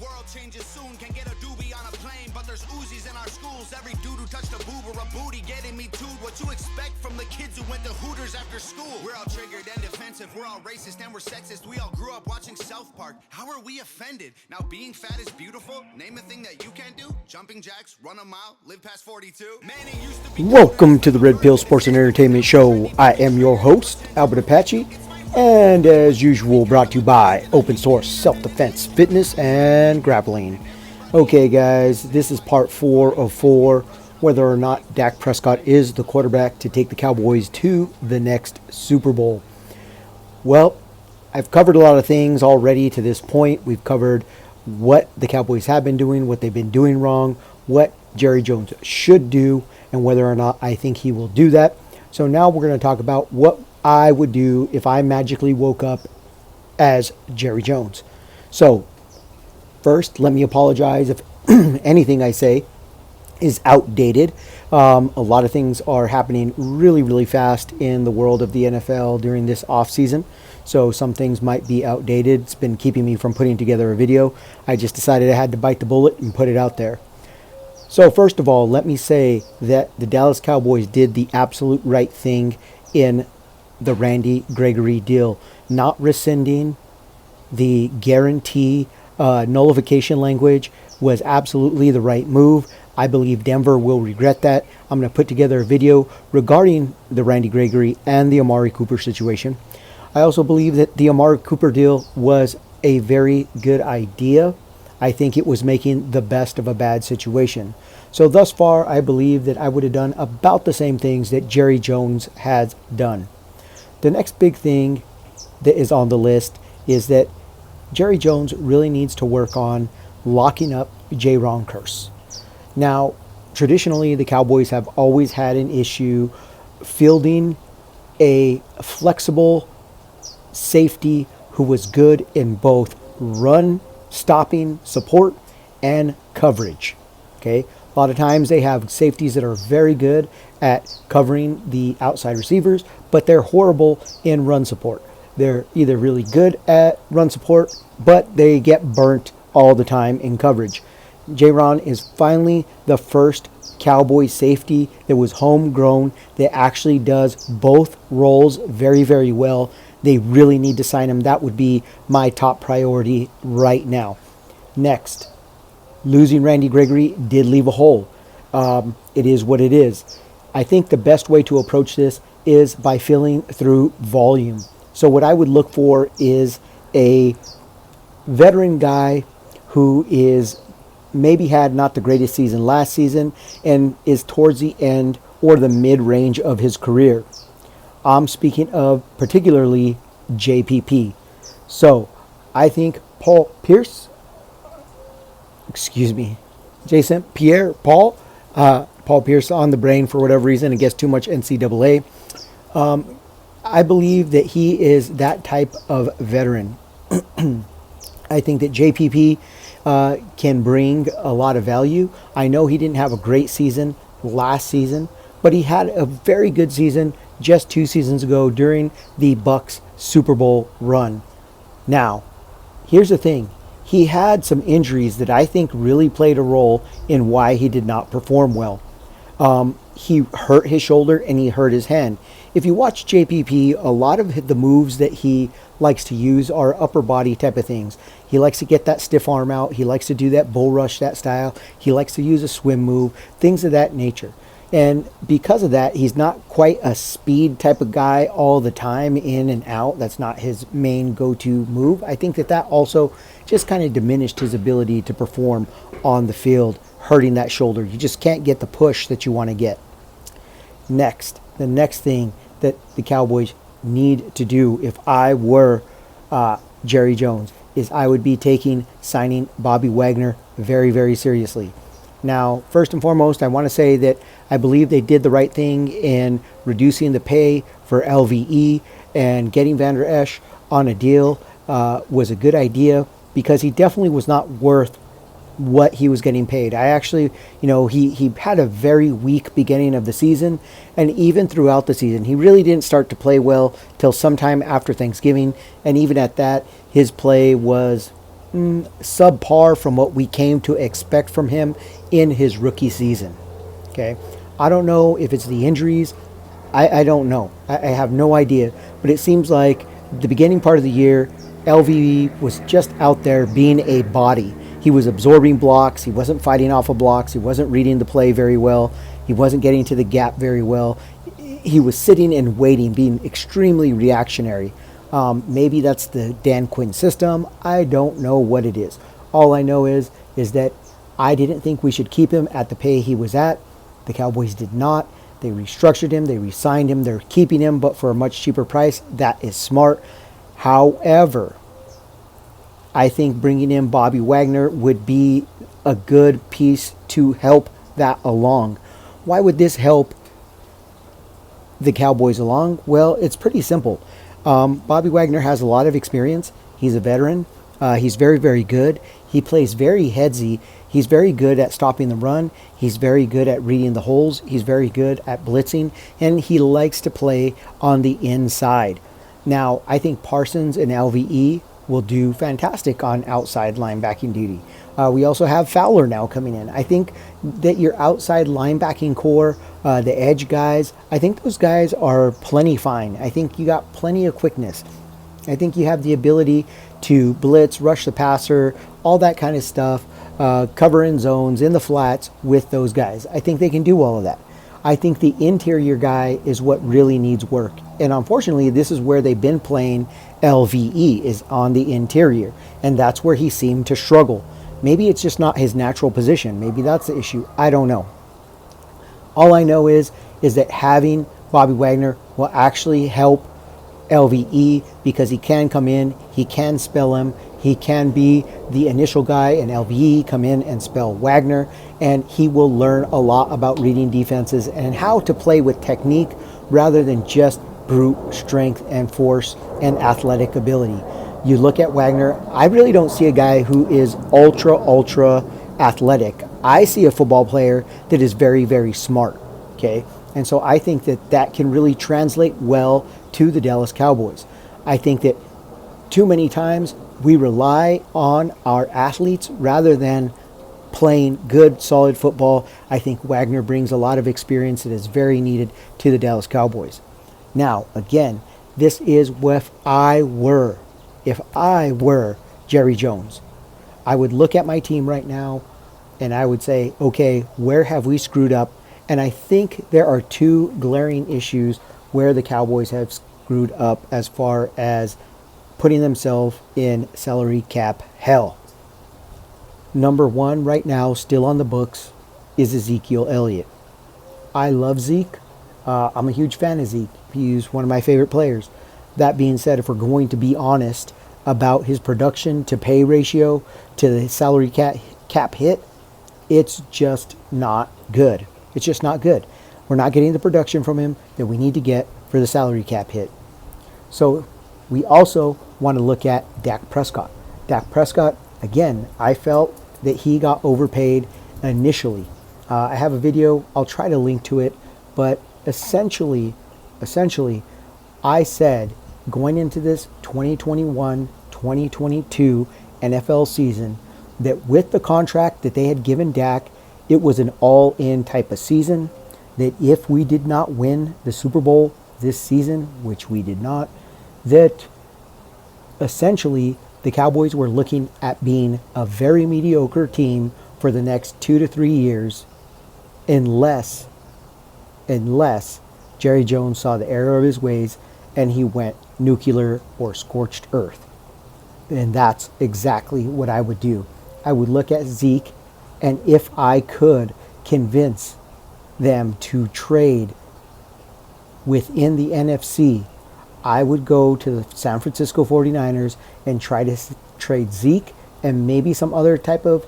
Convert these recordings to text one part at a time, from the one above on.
world changes soon. Can get a doobie on a plane, but there's Uzis in our schools. Every dude who touched a boob or a booty getting me tooed. What you expect from the kids who went to Hooters after school? We're all triggered and defensive. We're all racist and we're sexist. We all grew up watching South Park. How are we offended? Now being fat is beautiful. Name a thing that you can't do. Jumping jacks, run a mile, live past 42. Manning used to be. Welcome to the Red Pill Sports and Entertainment Show. I am your host, Albert Apache, and as usual, brought to you by Open Source Self-Defense Fitness and Grappling. Okay, guys, this is part 4 of 4, whether or not Dak Prescott is the quarterback to take the Cowboys to the next Super Bowl. Well, I've covered a lot of things already to this point. We've covered what the Cowboys have been doing, what they've been doing wrong, what Jerry Jones should do, and whether or not I think he will do that. So now we're going to talk about what I would do if I magically woke up as Jerry Jones. So first, let me apologize if anything I say is outdated. A lot of things are happening really, really fast in the world of the NFL during this off season. So some things might be outdated. It's been keeping me from putting together a video. I just decided I had to bite the bullet and put it out there. So first of all, let me say that the Dallas Cowboys did the absolute right thing in the Randy Gregory deal. Not rescinding the guarantee nullification language was absolutely the right move. I believe Denver will regret that. I'm going to put together a video regarding the Randy Gregory and the Amari Cooper situation. I also believe that the Amari Cooper deal was a very good idea. I think it was making the best of a bad situation. So thus far, I believe that I would have done about the same things that Jerry Jones has done. The next big thing that is on the list is that Jerry Jones really needs to work on locking up J-Ron Curse. Now, traditionally, the Cowboys have always had an issue fielding a flexible safety who was good in both run, stopping, support, and coverage. Okay, a lot of times they have safeties that are very good at covering the outside receivers, but they're horrible in run support. They're either really good at run support, but they get burnt all the time in coverage. J-Ron is finally the first Cowboy safety that was homegrown that actually does both roles very, very well. They really need to sign him. That would be my top priority right now. Next, losing Randy Gregory did leave a hole. It is what it is. I think the best way to approach this is by filling through volume. So what I would look for is a veteran guy who is maybe had not the greatest season last season and is towards the end or the mid-range of his career. I'm speaking of particularly JPP. So I think Paul Pierce, Paul Pierce on the brain for whatever reason, I guess too much NCAA. I believe that he is that type of veteran. I think that JPP can bring a lot of value. I know he didn't have a great season last season, but he had a very good season just 2 seasons ago during the Bucs Super Bowl run. Now, here's the thing. He had some injuries that I think really played a role in why he did not perform well. He hurt his shoulder and he hurt his hand. If you watch JPP, a lot of the moves that he likes to use are upper body type of things. He likes to get that stiff arm out. He likes to do that bull rush, that style. He likes to use a swim move, things of that nature. And because of that, he's not quite a speed type of guy all the time, in and out. That's not his main go-to move. I think that also just kind of diminished his ability to perform on the field, hurting that shoulder. You just can't get the push that you want to get. Next, the next thing that the Cowboys need to do if I were Jerry Jones is I would be signing Bobby Wagner very, very seriously. Now, first and foremost, I want to say that I believe they did the right thing in reducing the pay for LVE, and getting Van Der Esch on a deal was a good idea because he definitely was not worth what he was getting paid. I actually, he had a very weak beginning of the season, and even throughout the season, he really didn't start to play well till sometime after Thanksgiving, and even at that, his play was subpar from what we came to expect from him in his rookie season. Okay, I don't know if it's the injuries. I don't know. I have no idea. But it seems like the beginning part of the year, LVE was just out there being a body. He was absorbing blocks. He wasn't fighting off of blocks. He wasn't reading the play very well. He wasn't getting to the gap very well. He was sitting and waiting, being extremely reactionary. Maybe that's the Dan Quinn system. I don't know what it is. All I know is that I didn't think we should keep him at the pay he was at. The Cowboys did not. They restructured him. They re-signed him. They're keeping him, but for a much cheaper price. That is smart. However, I think bringing in Bobby Wagner would be a good piece to help that along. Why would this help the Cowboys along? Well, it's pretty simple. Bobby Wagner has a lot of experience. He's a veteran. He's very, very good. He plays very headsy. He's very good at stopping the run. He's very good at reading the holes. He's very good at blitzing. And he likes to play on the inside. Now, I think Parsons and LVE will do fantastic on outside linebacking duty. We also have Fowler now coming in. I think that your outside linebacking core, the edge guys, I think those guys are plenty fine. I think you got plenty of quickness. I think you have the ability to blitz, rush the passer, all that kind of stuff, cover in zones, in the flats with those guys. I think they can do all of that. I think the interior guy is what really needs work. And unfortunately, this is where they've been playing LVE, is on the interior. And that's where he seemed to struggle. Maybe it's just not his natural position. Maybe that's the issue. I don't know. All I know is that having Bobby Wagner will actually help LVE because he can come in, he can spell him, he can be the initial guy, and LVE come in and spell Wagner, and he will learn a lot about reading defenses and how to play with technique rather than just brute strength and force and athletic ability. You look at Wagner, I really don't see a guy who is ultra athletic. I see a football player that is very, very smart, okay? And so I think that can really translate well to the Dallas Cowboys. I think that too many times we rely on our athletes rather than playing good, solid football. I think Wagner brings a lot of experience that is very needed to the Dallas Cowboys. Now, again, this is if I were Jerry Jones, I would look at my team right now and I would say, okay, where have we screwed up? And I think there are two glaring issues where the Cowboys have screwed up as far as putting themselves in salary cap hell. Number one right now, still on the books, is Ezekiel Elliott. I love Zeke. I'm a huge fan of Zeke. He's one of my favorite players. That being said, if we're going to be honest about his production to pay ratio to the salary cap hit, it's just not good. It's just not good. We're not getting the production from him that we need to get for the salary cap hit. So we also want to look at Dak Prescott. Dak Prescott, again, I felt that he got overpaid initially. I have a video. I'll try to link to it. But essentially, I said going into this 2021-2022 NFL season that with the contract that they had given Dak, it was an all-in type of season, that if we did not win the Super Bowl this season, which we did not, that essentially the Cowboys were looking at being a very mediocre team for the next 2 to 3 years unless Jerry Jones saw the error of his ways and he went nuclear or scorched earth. And that's exactly what I would do. I would look at Zeke, and if I could convince them to trade within the NFC, I would go to the San Francisco 49ers and try to trade Zeke and maybe some other type of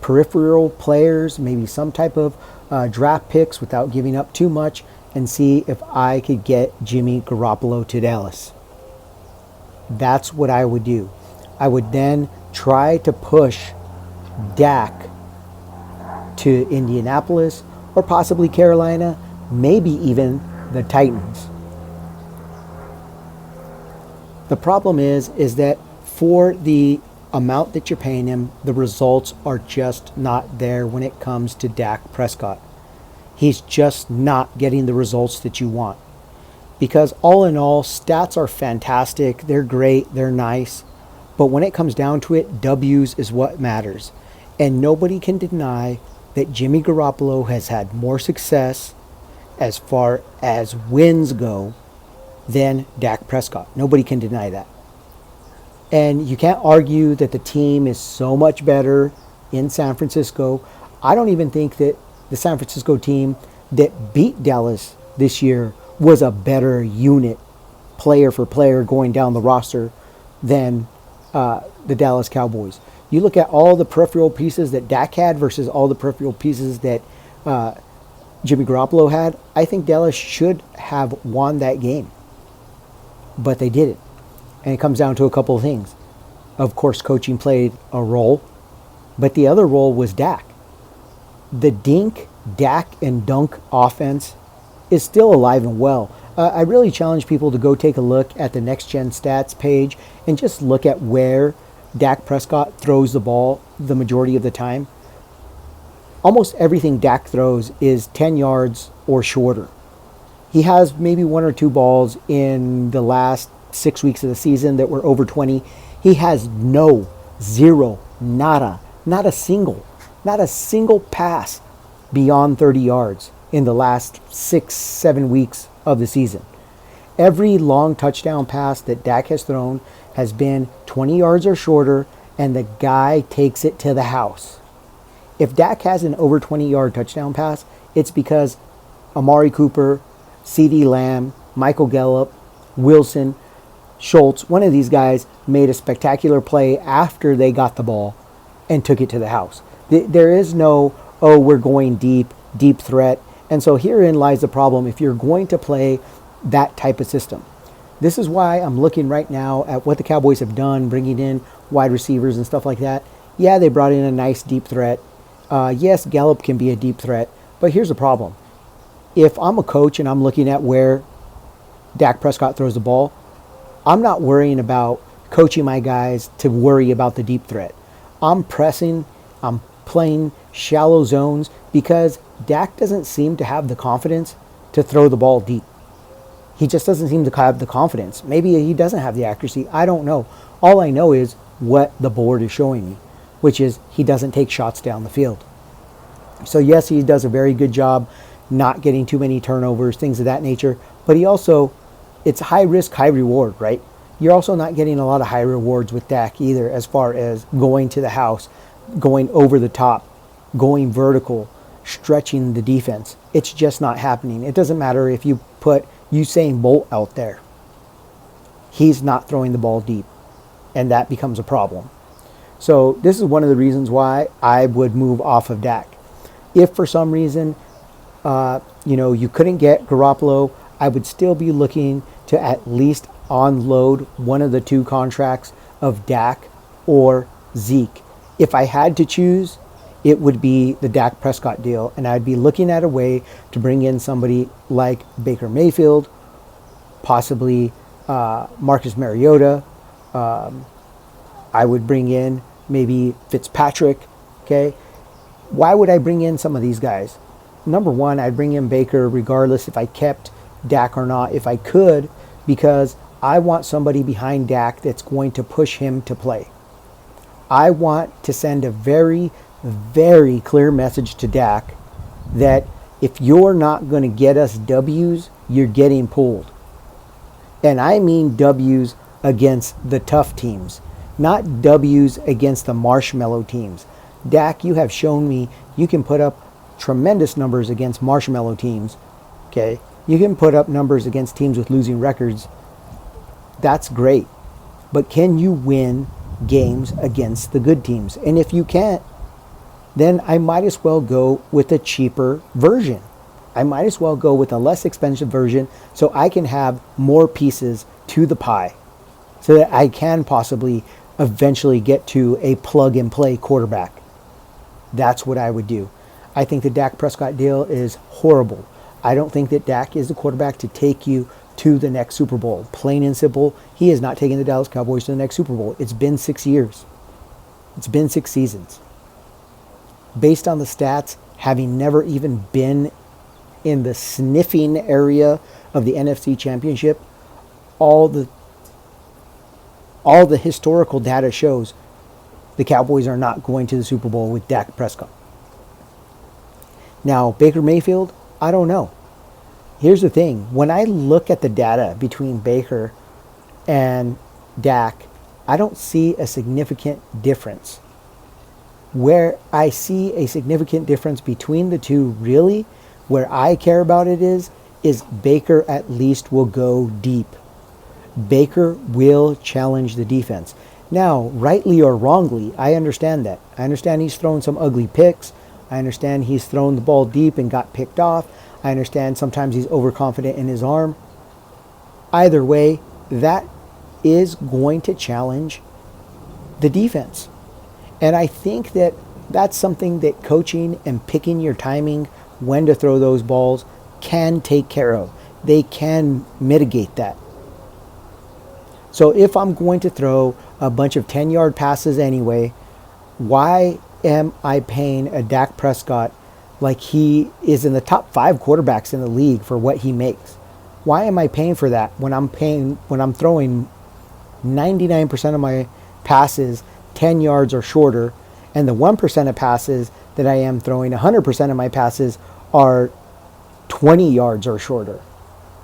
peripheral players, maybe some type of draft picks without giving up too much, and see if I could get Jimmy Garoppolo to Dallas. That's what I would do. I would then try to push Dak to Indianapolis or possibly Carolina, maybe even the Titans. The problem is that for the amount that you're paying him, the results are just not there when it comes to Dak Prescott. He's just not getting the results that you want. Because all in all, stats are fantastic. They're great. They're nice. But when it comes down to it, W's is what matters. And nobody can deny that Jimmy Garoppolo has had more success as far as wins go than Dak Prescott. Nobody can deny that. And you can't argue that the team is so much better in San Francisco. I don't even think that the San Francisco team that beat Dallas this year was a better unit, player for player, going down the roster than the Dallas Cowboys. You look at all the peripheral pieces that Dak had versus all the peripheral pieces that Jimmy Garoppolo had. I think Dallas should have won that game, but they didn't. And it comes down to a couple of things. Of course, coaching played a role, but the other role was Dak. The dink, Dak, and dunk offense is still alive and well. I really challenge people to go take a look at the Next Gen Stats page and just look at where Dak Prescott throws the ball the majority of the time. Almost everything Dak throws is 10 yards or shorter. He has maybe one or two balls in the last 6 weeks of the season that were over 20. He has zero, nada, not a single pass beyond 30 yards in the last 6-7 weeks of the season. Every long touchdown pass that Dak has thrown has been 20 yards or shorter, and the guy takes it to the house. If Dak has an over 20-yard touchdown pass, it's because Amari Cooper, CeeDee Lamb, Michael Gallup, Wilson, Schultz, one of these guys made a spectacular play after they got the ball and took it to the house. There is no, we're going deep threat. And so herein lies the problem if you're going to play that type of system. This is why I'm looking right now at what the Cowboys have done, bringing in wide receivers and stuff like that. Yeah, they brought in a nice deep threat. Yes, Gallup can be a deep threat. But here's the problem. If I'm a coach and I'm looking at where Dak Prescott throws the ball, I'm not worrying about coaching my guys to worry about the deep threat. I'm pressing, I'm playing shallow zones because Dak doesn't seem to have the confidence to throw the ball deep. He just doesn't seem to have the confidence. Maybe he doesn't have the accuracy. I don't know. All I know is what the board is showing me, which is he doesn't take shots down the field. So yes, he does a very good job not getting too many turnovers, things of that nature. But he also, it's high risk, high reward, right? You're also not getting a lot of high rewards with Dak either, as far as going to the house, going over the top, going vertical, stretching the defense. It's just not happening. It doesn't matter if you put Usain Bolt out there. He's not throwing the ball deep, and that becomes a problem. So this is one of the reasons why I would move off of Dak. If for some reason, you couldn't get Garoppolo, I would still be looking to at least unload one of the two contracts of Dak or Zeke. If I had to choose, it would be the Dak Prescott deal, and I'd be looking at a way to bring in somebody like Baker Mayfield, possibly Marcus Mariota. I would bring in maybe Fitzpatrick. Okay, why would I bring in some of these guys? Number one, I'd bring in Baker regardless if I kept Dak or not, if I could, because I want somebody behind Dak that's going to push him to play. I want to send a very, very clear message to Dak that if you're not going to get us W's, you're getting pulled. And I mean W's against the tough teams, not W's against the marshmallow teams. Dak, you have shown me you can put up tremendous numbers against marshmallow teams. Okay, you can put up numbers against teams with losing records. That's great. But can you win games against the good teams? And if you can't, then I might as well go with a cheaper version. I might as well go with a less expensive version so I can have more pieces to the pie so that I can possibly eventually get to a plug and play quarterback. That's what I would do. I think the Dak Prescott deal is horrible. I don't think that Dak is the quarterback to take you to the next Super Bowl. Plain and simple, he is not taking the Dallas Cowboys to the next Super Bowl. It's been 6 years. It's been 6 seasons. Based on the stats, having never even been in the sniffing area of the NFC Championship, all the historical data shows the Cowboys are not going to the Super Bowl with Dak Prescott. Now, Baker Mayfield, I don't know. Here's the thing. When I look at the data between Baker and Dak, I don't see a significant difference. Where I see a significant difference between the two, really, where I care about it is Baker at least will go deep. Baker will challenge the defense. Now, rightly or wrongly, I understand that. I understand he's thrown some ugly picks. I understand he's thrown the ball deep and got picked off. I understand sometimes he's overconfident in his arm. Either way, that is going to challenge the defense. And I think that that's something that coaching and picking your timing when to throw those balls can take care of. They can mitigate that. So if I'm going to throw a bunch of 10-yard passes anyway, why am I paying a Dak Prescott like he is in the top 5 quarterbacks in the league for what he makes? Why am I paying for that when I'm throwing 99% of my passes 10 yards or shorter, and the 1% of passes that I am throwing, 100% of my passes are 20 yards or shorter?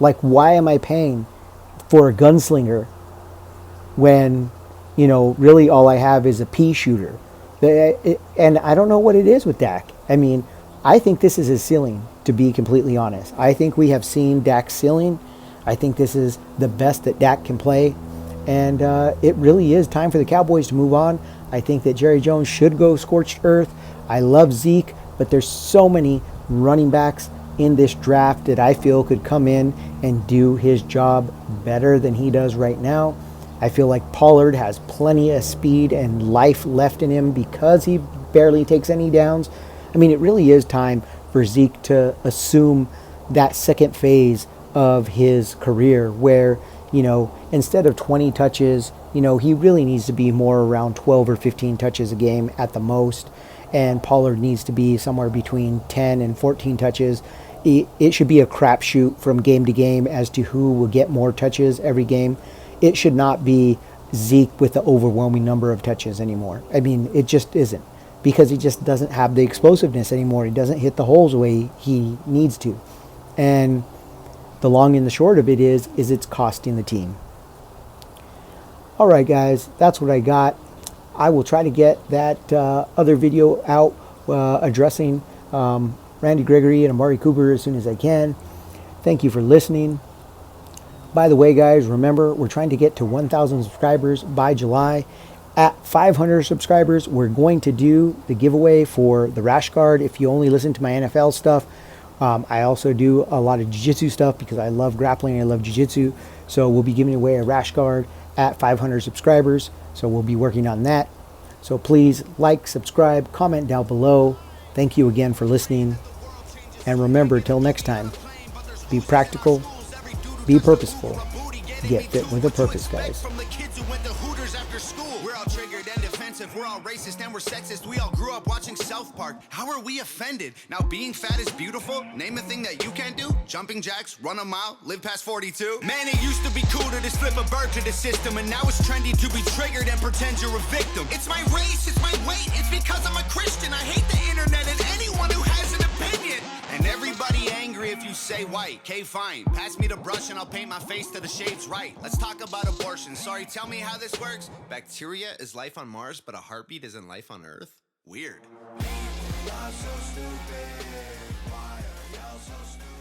Like, why am I paying for a gunslinger when, really all I have is a pea shooter? And I don't know what it is with Dak. I mean, I think this is his ceiling, to be completely honest. I think we have seen Dak's ceiling. I think this is the best that Dak can play. And it really is time for the Cowboys to move on. I think that Jerry Jones should go scorched earth. I love Zeke, but there's so many running backs in this draft that I feel could come in and do his job better than he does right now. I feel like Pollard has plenty of speed and life left in him because he barely takes any downs. I mean, it really is time for Zeke to assume that second phase of his career where, instead of 20 touches, he really needs to be more around 12 or 15 touches a game at the most. And Pollard needs to be somewhere between 10 and 14 touches. It should be a crapshoot from game to game as to who will get more touches every game. It should not be Zeke with the overwhelming number of touches anymore. I mean, it just isn't, because he just doesn't have the explosiveness anymore. He doesn't hit the holes the way he needs to. And the long and the short of it is it's costing the team. All right, guys, that's what I got. I will try to get that other video out addressing Randy Gregory and Amari Cooper as soon as I can. Thank you for listening. By the way, guys, remember, we're trying to get to 1,000 subscribers by July. At 500 subscribers, we're going to do the giveaway for the rash guard. If you only listen to my NFL stuff, I also do a lot of jiu-jitsu stuff because I love grappling and I love jiu-jitsu. So we'll be giving away a rash guard at 500 subscribers. So we'll be working on that. So please like, subscribe, comment down below. Thank you again for listening. And remember, till next time, be practical, be purposeful, get fit with a purpose, guys. We're all triggered and defensive, we're all racist and we're sexist. We all grew up watching South Park. How are we offended? Now being fat is beautiful. Name a thing that you can't do. Jumping jacks, run a mile, live past 42. Man, it used to be cool to just flip a bird to the system, and now it's trendy to be triggered and pretend you're a victim. It's my race, it's my weight, it's because I'm a Christian. I hate the internet and anyone who has an opinion. And everybody angry if you say white. Okay, fine. Pass me the brush and I'll paint my face to the shades right. Let's talk about abortion. Sorry, tell me how this works. Bacteria is life on Mars, but a heartbeat isn't life on Earth? Weird. Y'all so stupid. Why are y'all so stupid?